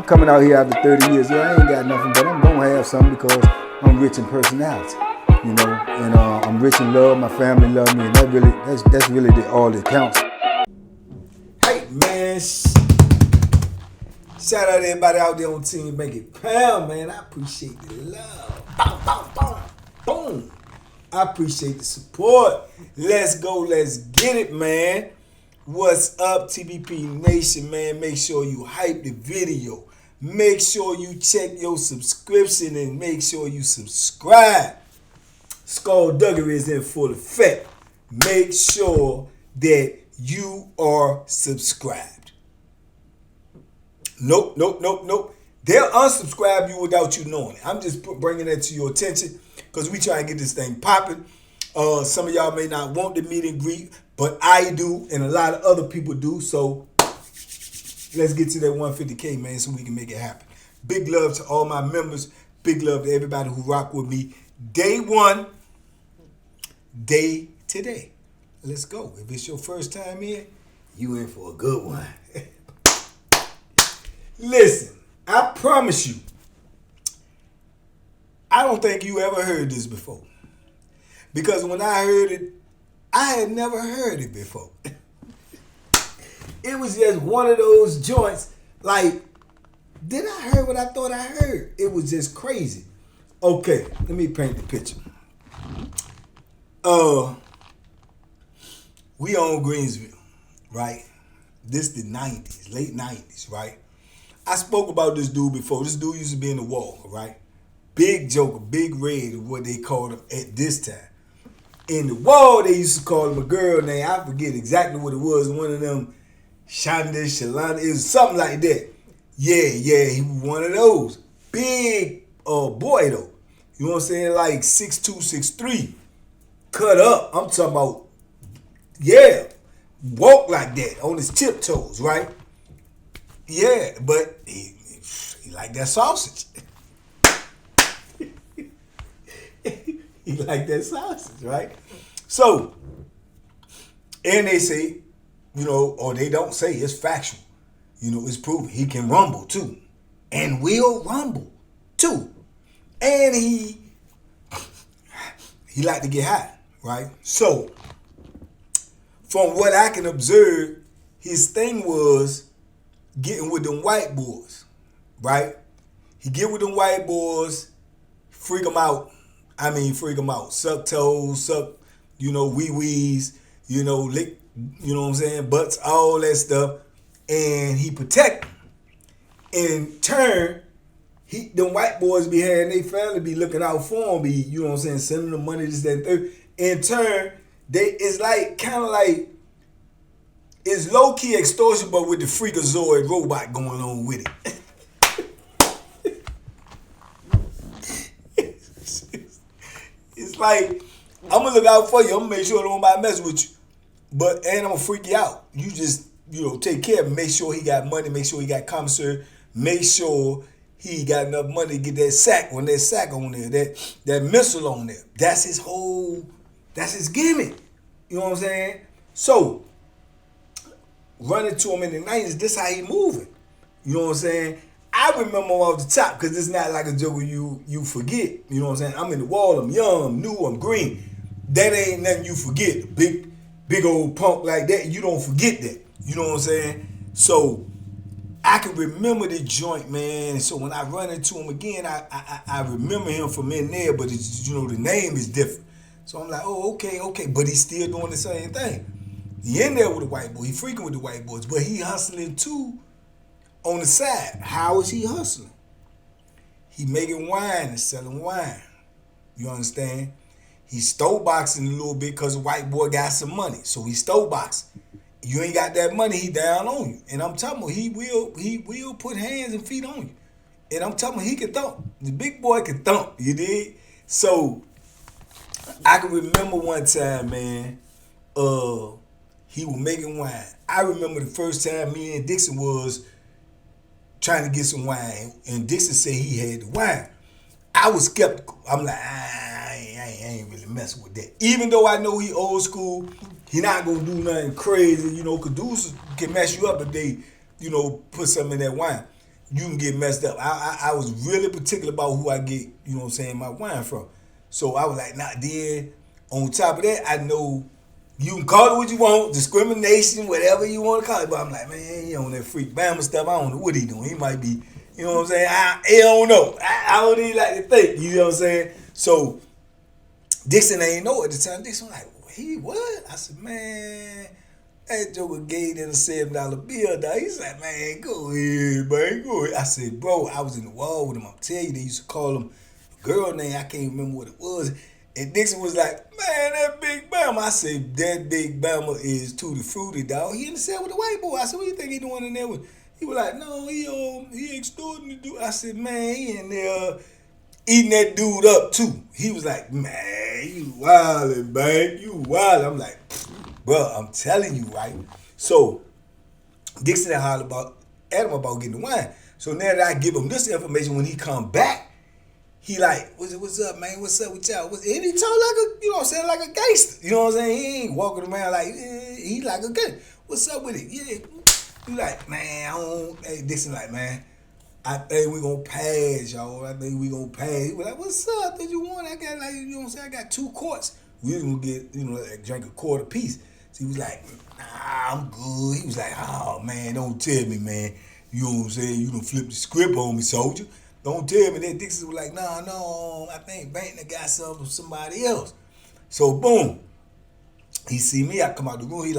coming out here after 30 years. Yeah, I ain't got nothing, but I'm gonna have something because I'm rich in personality, you know, and I'm rich in love. My family love me, and that's really all that counts. Hey man, shout out to everybody out there on Team Banky Pound, man. I appreciate the love. Boom, boom, boom, boom. I appreciate the support. Let's go, let's get it, man. What's up, TBP Nation, man? Make sure you hype the video. Make sure you check your subscription and make sure you subscribe. Skullduggery is in full effect. Make sure that you are subscribed. Nope. They'll unsubscribe you without you knowing it. I'm just bringing that to your attention because we try to get this thing popping. Some of y'all may not want the meet and greet, but I do, and a lot of other people do. So let's get to that 150K, man, so we can make it happen. Big love to all my members. Big love to everybody who rock with me. Day one, day today. Let's go. If it's your first time in, you in for a good one. Listen, I promise you, I don't think you ever heard this before. Because when I heard it, I had never heard it before. It was just one of those joints, like, did I hear what I thought I heard? It was just crazy. Okay, let me paint the picture. We on Greensville, right? This the 90s, late 90s, right? I spoke about this dude before. This dude used to be in the wall, right? Big Joker, Big Red is what they called him at this time. In the wall, they used to call him a girl name. I forget exactly what it was. One of them, Shonda, Shalana, it was something like that. Yeah, he was one of those. Big boy, though. You know what I'm saying? Like 6'2", 6'3". Cut up. I'm talking about, yeah, walk like that on his tiptoes, right? Yeah, but he like that sausage. He like that sausage, right? So, and they say, you know, or they don't say, it's factual. You know, it's proven. He can rumble too. And will rumble too. And he like to get high, right? So, from what I can observe, his thing was getting with them white boys, right? He get with them white boys, freak them out. Suck toes, suck, you know, wee-wees, you know, lick, you know what I'm saying, butts, all that stuff. And he protect them. In turn, them white boys be having their family be looking out for him, be, you know what I'm saying, sending them money, this, that, and third. In turn, it's like, kind of like, it's low-key extortion, but with the freakazoid robot going on with it. It's like, I'm going to look out for you. I'm going to make sure nobody mess with you. And I'm going to freak you out. You just, you know, take care of him. Make sure he got money. Make sure he got commissary. Make sure he got enough money to get that sack on there, that missile on there. That's his gimmick. You know what I'm saying? So, running to him in the 90s, this how he moving. You know what I'm saying? I remember him off the top because it's not like a joke you forget. You know what I'm saying? I'm in the wall, I'm young, I'm new, I'm green. That ain't nothing you forget. Big old punk like that, you don't forget that. You know what I'm saying? So I can remember the joint, man. And so when I run into him again, I remember him from in there, but it's, you know, the name is different. So I'm like, oh, okay. But he's still doing the same thing. He in there with the white boy. He freaking with the white boys, but he hustling too. On the side, how is he hustling? He making wine and selling wine. You understand? He stole boxing a little bit because the white boy got some money. So he stole boxing. You ain't got that money, he down on you. And I'm telling you, he will put hands and feet on you. And I'm telling you, he can thump. The big boy can thump, you dig? So I can remember one time, man, he was making wine. I remember the first time me and Dixon was trying to get some wine, and Dixon said he had the wine. I was skeptical. I'm like, I ain't really messing with that. Even though I know he old school, he not gonna do nothing crazy, you know, cause dudes can mess you up if they, you know, put something in that wine. you can get messed up. I was really particular about who I get, you know what I'm saying, my wine from. So I was like, nah, then on top of that, I know you can call it what you want, discrimination, whatever you want to call it. But I'm like, man, he on that freak Bama stuff. I don't know what he doing. He might be, you know what I'm saying? I don't know. I don't even like to think, you know what I'm saying? So Dixon ain't know at the time. Dixon like, he what? I said, man, that Joker gave them a $7 bill, dog. He said, man, go ahead, man, go ahead. I said, bro, I was in the wall with him. I'm telling you, they used to call him a girl name. I can't remember what it was. And Dixon was like, man, that Big Bama. I said, that Big Bama is Tutti Frutti, dog. He in the cell with the white boy. I said, what do you think he doing in there with? He was like, no, he extorting the dude. I said, man, he in there eating that dude up too. He was like, man, you wildin', man. You wildin'. I'm like, bro, I'm telling you, right? So Dixon had hollered at him about getting the wine. So now that I give him this information, when he come back, he like, what's up, man? What's up with y'all? And he talk like a, you know what I'm saying, like a gangster. You know what I'm saying? He ain't walking around like, he like a gangster. What's up with it? Yeah. He like, man, I don't, hey, Dixon like, man, I think we gonna pass, y'all. I think we gonna pass. He was like, what's up? Did you want? I got like, you know what I'm saying? I got 2 quarts. We was gonna get, you know, like drink a quart apiece. So he was like, nah, I'm good. He was like, oh man, don't tell me, man. You know what I'm saying? You done flipped the script on me, soldier. Don't tell me that. Dixon was like, nah, no, I think Bankner got something from somebody else. So boom, he see me. I come out the room. He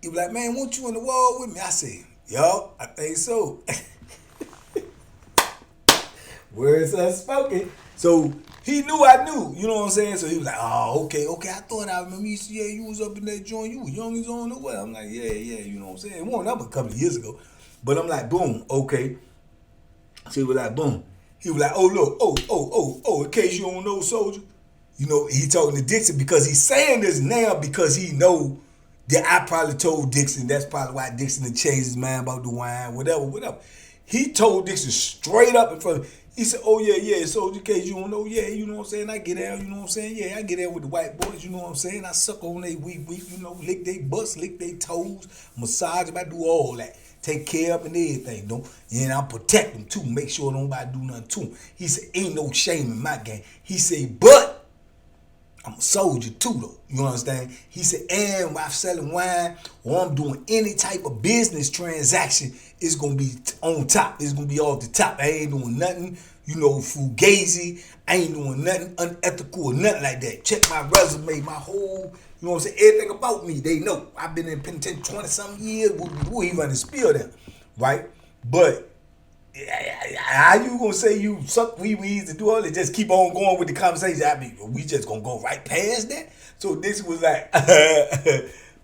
was like, man, want you in the wall with me? I said, yo, I think so. Words unspoken. So he knew I knew, you know what I'm saying? So he was like, oh, okay. I thought I remember you said, yeah, you was up in that joint. You was young as on the way. I'm like, yeah, you know what I'm saying? It wasn't up a couple of years ago. But I'm like, boom, okay. So he was like, boom. He was like, oh, look, in case you don't know, soldier. You know, he talking to Dixon because he's saying this now because he know that I probably told Dixon. That's probably why Dixon had changed his mind about the wine, whatever. He told Dixon straight up in front of him. He said, oh, yeah, soldier, in case you don't know, yeah, you know what I'm saying? I get out, you know what I'm saying? Yeah, I get out with the white boys, you know what I'm saying? I suck on they weak, you know, lick they butts, lick they toes, massage them, I do all that. Take care of them and everything, don't. And I protect them too. Make sure nobody do nothing to them. He said, ain't no shame in my game. He said, but I'm a soldier too, though. You understand? He said, and while I'm selling wine or I'm doing any type of business transaction, it's gonna be on top. It's gonna be off the top. I ain't doing nothing, you know, fugazi. I ain't doing nothing unethical or nothing like that. Check my resume, my whole, you know what I'm saying? Everything about me, they know. I've been in penitentiary 20-something years. We even spill them, right? But how you gonna say you suck weeds to do all that? Just keep on going with the conversation. I mean, we just gonna go right past that. So this was like,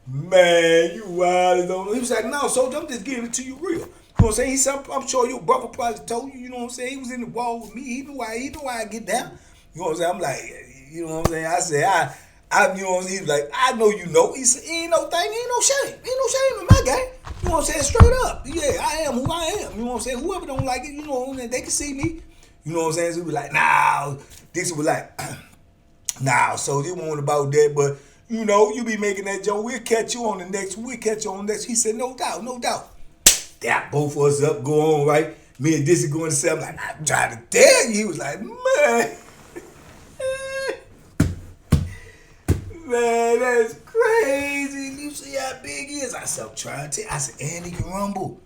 man, you wild. He was like, no, soldier, I'm just giving it to you real. You know what I'm saying? He said, I'm sure your brother probably told you. You know what I'm saying? He was in the wall with me. He knew why I get down. You know what I'm saying? I'm like, you know what I'm saying? I said, I you know what I'm saying? He was like, I know you know. He said, ain't no thing, ain't no shame. Ain't no shame in my game. You know what I'm saying? Straight up. Yeah, I am who I am. You know what I'm saying? Whoever don't like it, you know, they can see me. You know what I'm saying? So he was like, nah. Dixon was like, nah, so it wasn't about that, but you know, you be making that joke. We'll catch you on the next. He said, no doubt. That both of us up, go on, right? Me and Dixon going to say, I'm like, I'm trying to tell you. He was like, man. Man, that's crazy. You see how big he is? I said, I'm trying to tell you. I said, and he can rumble.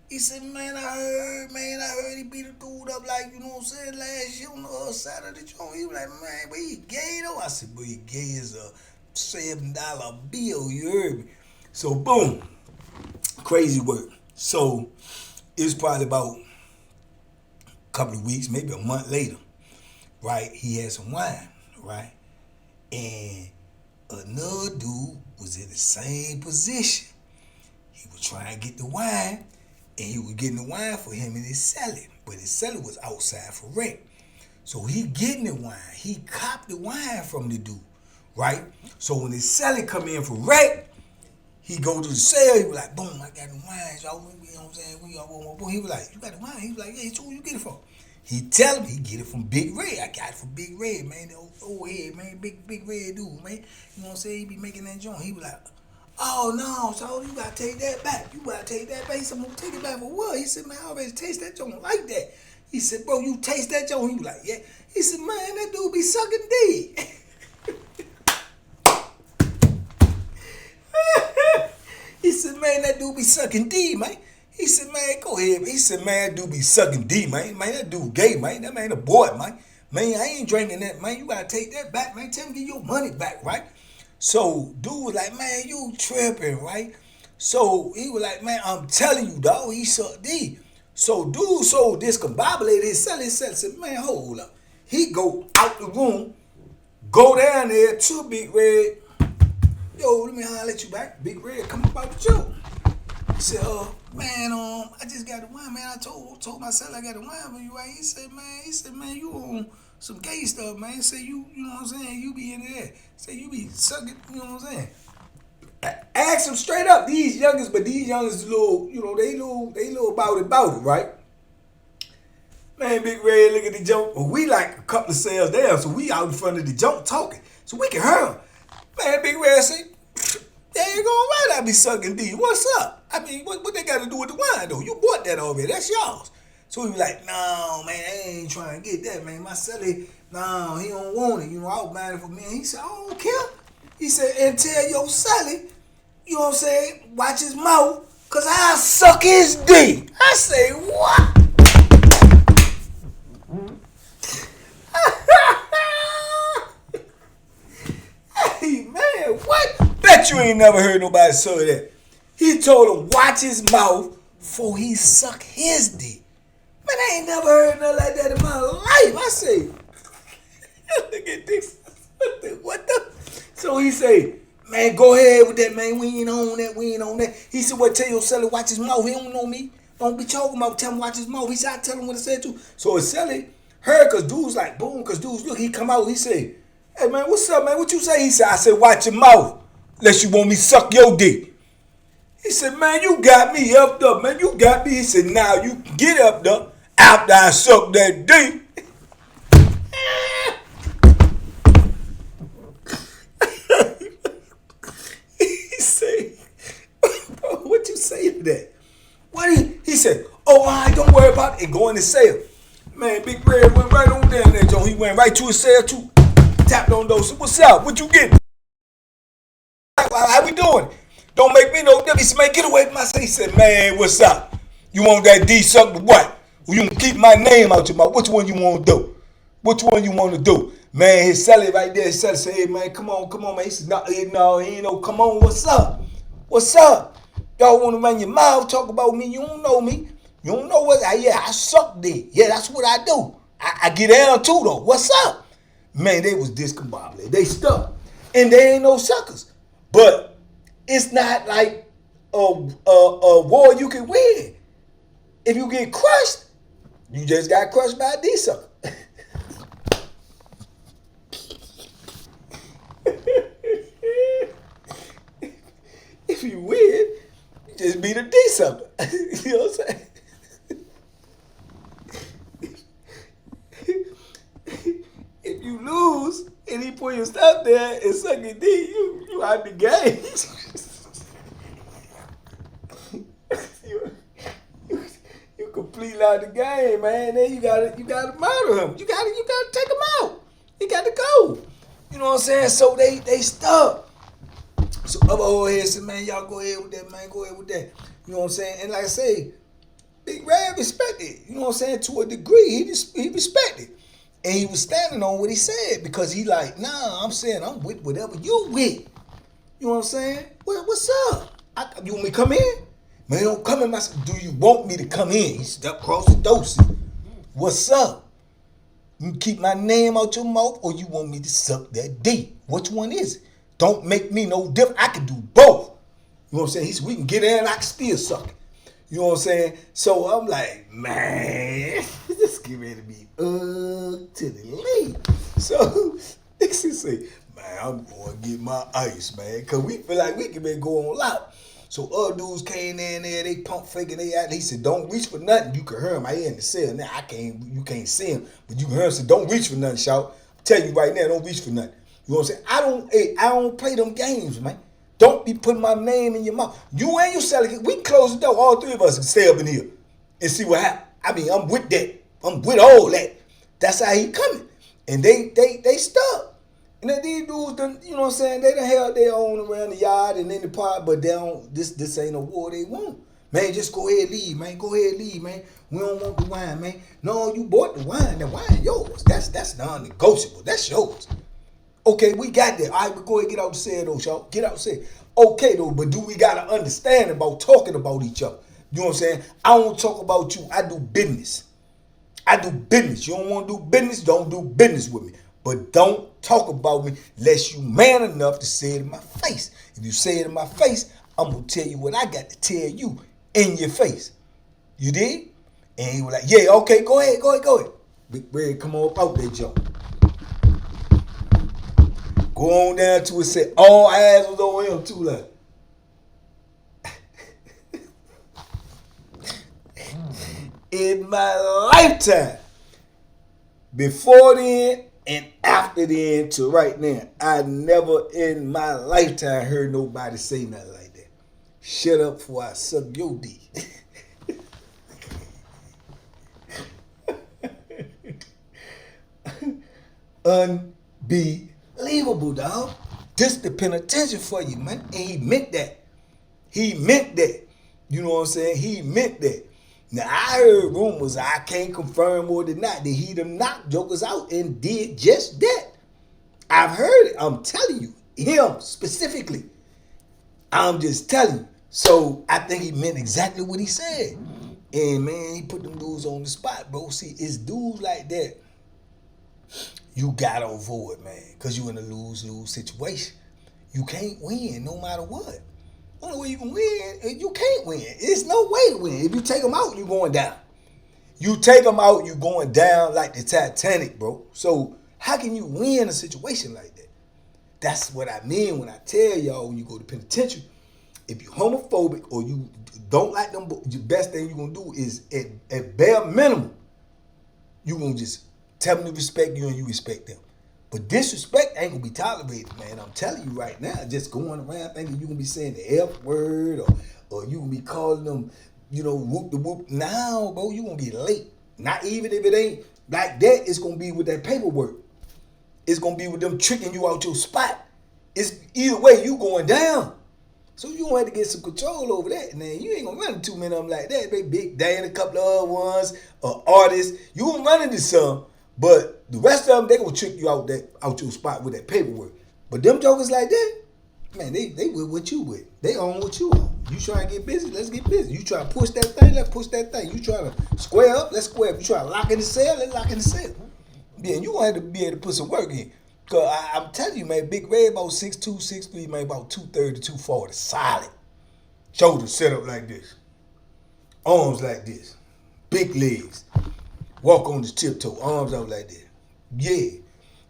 He said, man, I heard he beat a dude up like, you know what I'm saying, last year on the other side of the joint. He was like, man, but he gay though? I said, but he gay as a $7 bill, you heard me? So, boom. Crazy work. So, it's probably about a couple of weeks, maybe a month later, right? He had some wine, right? And another dude was in the same position. He was trying to get the wine, and he was getting the wine for him and his celly. But his celly was outside for rent. So he getting the wine. He copped the wine from the dude, right? So when his celly come in for rent, he go to the cell. He was like, boom, I got the wine, y'all. You know what I'm saying? He was like, you got the wine? He was like, yeah, so where you get it from? He tell him he get it from Big Red. I got it from Big Red, man. The old head, man. Big Red dude, man. You know what I'm saying? He be making that joint. He was like, Oh no, so you gotta take that back. You gotta take that back. He said, I'm gonna take it back for what? He said, man, I already taste that joint like that. He said, bro, you taste that joint? He was like, yeah. He said, man, that dude be sucking dick. He said, man, that dude be sucking D, man. He said, man, go ahead. He said, man, that dude be sucking D, man. Man, that dude gay, man. That man a boy, man. Man, I ain't drinking that, man. You gotta take that back, man. Tell him get your money back, right? So dude was like, man, you tripping, right? So he was like, man, I'm telling you, dog, he sucked D. So dude so discombobulated himself. He said, man, hold up. He go out the room, go down there to Big Red. Yo, let me holler at you back. Big Red, come up out the joke. He said, man, I just got the wine, man. I told myself I got the wine for you, right? He said, man, you on some gay stuff, man. He said, you know what I'm saying? You be in there. He said, you be sucking, you know what I'm saying? Ask him straight up. These youngest, little, you know, they little about it, right? Man, Big Red, look at the jump. Well, we like a couple of cells there, so we out in front of the jump talking. So we can hear him. Man, Big Red say, they ain't gonna right I be sucking D. What's up? I mean, what they got to do with the wine, though? You bought that already. That's yours. So he was like, no, man, I ain't trying to get that, man. My celly, no, he don't want it. You know, I was buying it for me. And he said, I don't care. He said, and tell your celly, you know what I'm saying, watch his mouth, because I'll suck his D. I say, what? Hey, man, what? Bet you ain't never heard nobody say that. He told him, watch his mouth before he suck his D. Man, I ain't never heard nothing like that in my life. I say, look at this. What the? So he say, man, go ahead with that, man. We ain't on that. He said, well, tell your seller, watch his mouth. He don't know me. Don't be talking about, tell him watch his mouth. He said, I tell him what to say too. So his seller heard, because dude's like, boom, because dude's, look, he come out, he say, hey, man, what's up, man? What you say? He said, I said, watch your mouth, unless you want me suck your dick. He said, man, you got me upped up, man. You got me. He said, now you can get upped up after I suck that dick. He said, bro, what you say to that? What he said, oh, all right, don't worry about it. And go in the cell. Man, Big Red went right on down there, Joe. He went right to his cell, too. Tapped on those. What's up? What you getting? How we doing? Don't make me no difference. He said, man, get away from my cell. He said, man, what's up? You want that D sucked or what? Well, you can keep my name out your mouth. Which one you want to do? Which one you want to do? Man, his celly right there, his celly said, hey, man, come on, man. He said, no, he ain't no, come on, what's up? What's up? Y'all want to run your mouth, talk about me. You don't know me. You don't know what, yeah, I suck dick. Yeah, that's what I do. I get down too, though. What's up? Man, they was discombobulated. They stuck. And they ain't no suckers. But it's not like a war you can win. If you get crushed, you just got crushed by a D-sucker. If you win, you just beat a D-sucker. You know what I'm saying? If you lose and he put your stuff there and suck your D, you out the game. you completely out the game, man. Then you gotta murder him. You gotta take him out. He got to go. You know what I'm saying? So they stuck. So other old heads said, man, y'all go ahead with that, man. Go ahead with that. You know what I'm saying? And like I say, Big Red respected. You know what I'm saying? To a degree, he respected. And he was standing on what he said because he like, nah, I'm saying I'm with whatever you with. You know what I'm saying? What's up? You want me to come in? Man, don't come in. Do you want me to come in? He stepped across the door. What's up? You keep my name out your mouth or you want me to suck that D? Which one is it? Don't make me no different. I can do both. You know what I'm saying? He said, we can get in and I can still suck it. You know what I'm saying? So I'm like, man, this get ready to be to the league. So Nixon say, man, I'm going to get my ice, man. Because we feel like we can be going loud. So other dudes came in there, they pump faking, they out. He said, don't reach for nothing. You can hear him. I in the cell. Now you can't see him. But you can hear him say, don't reach for nothing, shout. I tell you right now, don't reach for nothing. You know what I'm saying? I don't play them games, man. Don't be putting my name in your mouth. You and your celly, we can close the door. All three of us can stay up in here and see what happens. I mean, I'm with that. I'm with all that. That's how he coming. And they stuck. And then these dudes done, you know what I'm saying, they done held their own around the yard and in the park, but they don't, this ain't a war they want. Man, just go ahead and leave, man. Go ahead and leave, man. We don't want the wine, man. No, you bought the wine. The wine yours. That's non-negotiable. That's yours. Okay, we got that. All right, but go ahead and get out the cell, though, y'all. Get out the cell. Okay, though, but do we got to understand about talking about each other? You know what I'm saying? I don't talk about you. I do business. I do business. You don't want to do business, don't do business with me. But don't talk about me unless you man enough to say it in my face. If you say it in my face, I'm going to tell you what I got to tell you in your face. You did? And he was like, yeah, okay, go ahead. Big Red, come on up out there, Joe. Go on down to it, say, all eyes was on him too, like. In my lifetime, before then and after then to right now, I never in my lifetime heard nobody say nothing like that. Shut up before I suck your dick. Unbelievable, dog. This the penitentiary for you, man. And he meant that. He meant that. You know what I'm saying? He meant that. Now, I heard rumors, I can't confirm or deny, that he done knocked jokers out and did just that. I've heard it. I'm telling you. Him specifically. I'm just telling you. So, I think he meant exactly what he said. And, man, he put them dudes on the spot, bro. See, it's dudes like that you gotta avoid, man. Because you in a lose-lose situation. You can't win no matter what. Only way you can win, you can't win. There's no way to win. If you take them out, you're going down. You take them out, you're going down like the Titanic, bro. So how can you win a situation like that? That's what I mean when I tell y'all when you go to penitentiary, if you're homophobic or you don't like them, the best thing you're going to do is at bare minimum, you're going to just tell them to respect you and you respect them. But disrespect ain't gonna be tolerated, man. I'm telling you right now, just going around thinking you gonna be saying the F word or you gonna be calling them, you know, whoop the whoop. Now, bro, you gonna be late. Not even if it ain't like that, it's gonna be with that paperwork. It's gonna be with them tricking you out your spot. It's either way, you going down. So you gonna have to get some control over that. Man, you ain't gonna run into too many of them like that. They Big Dan, a couple of other ones, artists. You gonna run into some. But the rest of them, they gonna trick you out your spot with that paperwork. But them jokers like that, man, they with what you with. They own what you own. You try to get busy, let's get busy. You try to push that thing, let's push that thing. You try to square up, let's square up. You try to lock in the cell, let's lock in the cell. Yeah, you gonna have to be able to put some work in. Cause I'm telling you, man, Big Red about 6'2", 6'3", man, about 230 to 240, solid. Shoulders set up like this, arms like this, big legs. Walk on his tiptoe, arms out like that. Yeah.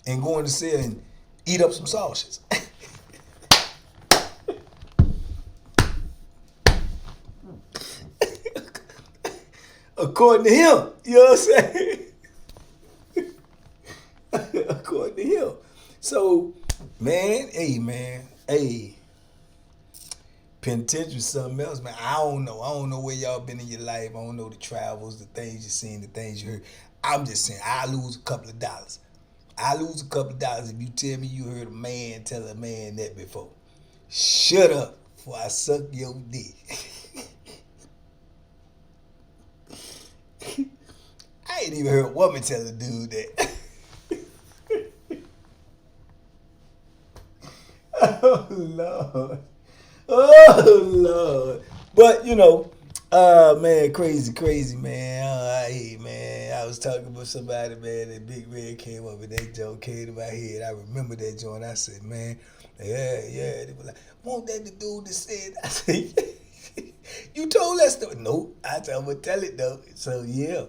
And go in the cell and eat up some sausages. According to him. You know what I'm saying? According to him. So, man, hey. Penitentiary is something else, man. I don't know where y'all been in your life. I don't know the travels, the things you seen, the things you heard. I'm just saying, I lose a couple of dollars. I lose a couple of dollars if you tell me you heard a man tell a man that before. Shut up before I suck your dick. I ain't even heard a woman tell a dude that. Oh, Lord. Oh, Lord. But, you know, man, crazy, man. Hey, man, I was talking about somebody, man, that Big Red came up and that joke came to my head. I remember that joint. I said, man, yeah. They were like, won't that the dude that said? I said, you told that story? Nope. I told him to tell it, though. So, yeah.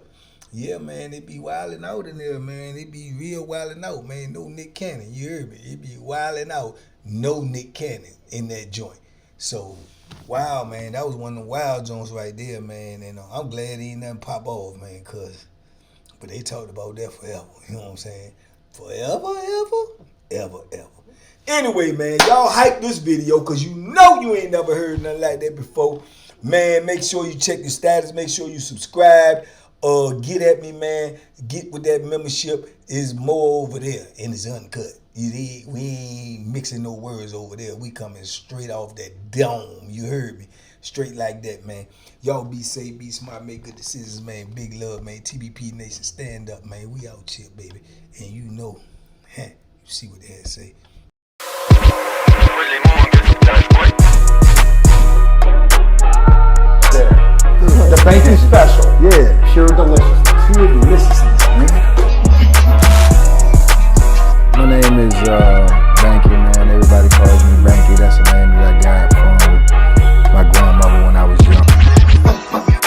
Yeah, man, they be wilding out in there, man. They be real wilding out, man. No Nick Cannon, you heard me. They be wilding out. No Nick Cannon in that joint. So, wow, man, that was one of the wild joints right there, man. And I'm glad he ain't nothing pop off, man, but they talked about that forever. You know what I'm saying? Forever. Anyway, man, y'all hype this video because you know know you ain't never heard nothing like that before. Man, make sure you check your status. Make sure you subscribe. Get at me, man. Get with that membership. Is more over there and it's uncut. We ain't mixing no words over there. We coming straight off that dome. You heard me? Straight like that, man. Y'all be safe, be smart, make good decisions, man. Big love, man. TBP Nation, stand up, man. We out here, baby. And you know, you see what they had to say. The Banky Special. Yeah. Pure deliciousness. Pure deliciousness, man. My name is Banky, man. Everybody calls me Banky. That's the name that I got from my grandmother when I was young.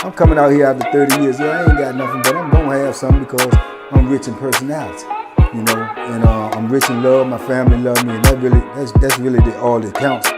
I'm coming out here after 30 years. Yeah, I ain't got nothing, but I'm gonna have something because I'm rich in personality, you know, and I'm rich in love. My family love me, and that's really all that counts.